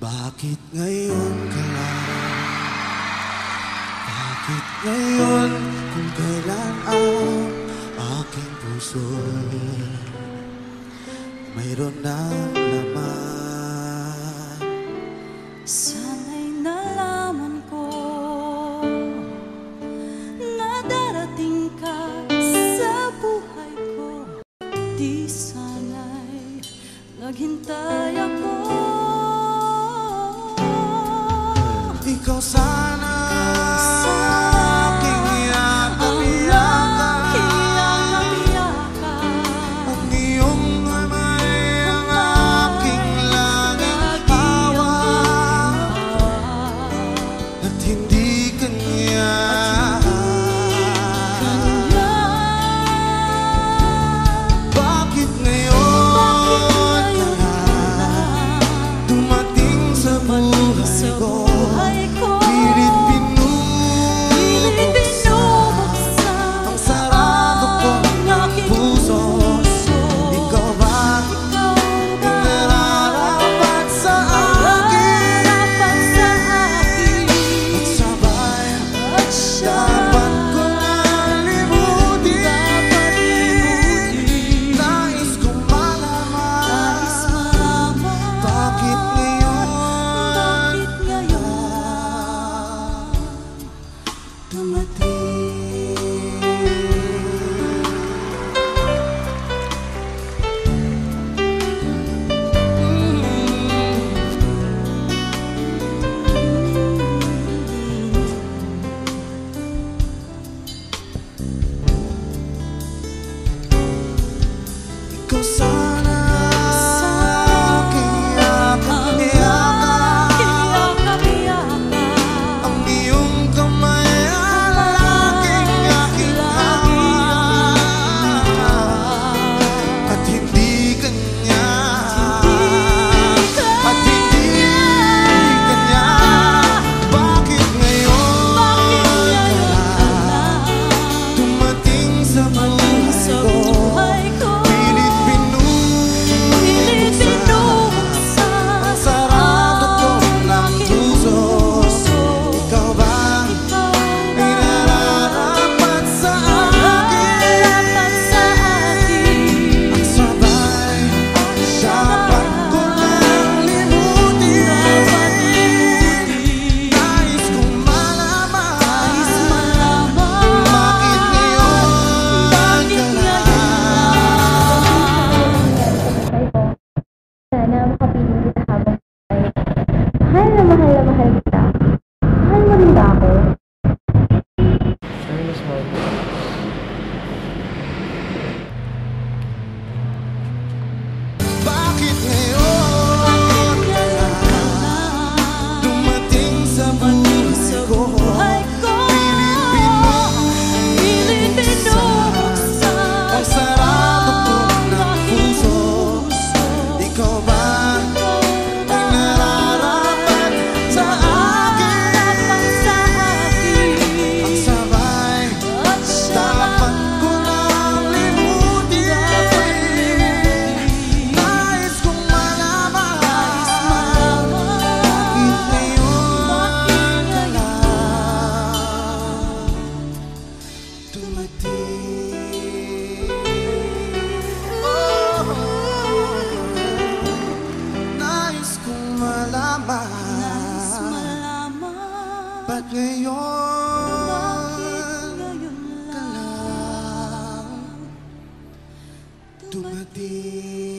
Bakit ngayon ka lang? Bakit ngayon kung kailan ang aking puso mayroon ng laman? Sana'y nalaman ko na darating ka sa buhay ko. Di sana'y naghintay ako. Ikaw sana aking iyak-iyakan, ang iyong kamay ang aking laging hawak, at hindi kanya. Bakit ngayon ka lang dumating sa buhay ko? Ikaw sana aking iyak-iyakan, ang iyong kamay ang laging aking hawak, at hindi kanya, at hindi kanya. Bakit ngayon ka lang dumating sa buhay ko? Sana makapiling kita habang buhay. Mahal na mahal kita. Mahal mo rin ba ako? Ay, mas mahal. Bakit ngayon ka lang dumating sa buhay ko? Pilit binubuksan ang sarado ko ng puso. Ikaw ba ay nararapat sa akin? Ang sabay dapat ko nang limutin. Nais kong malaman bakit ngayon ka lang dumating. Nais kong malaman ba't ngayon ka lang dumating.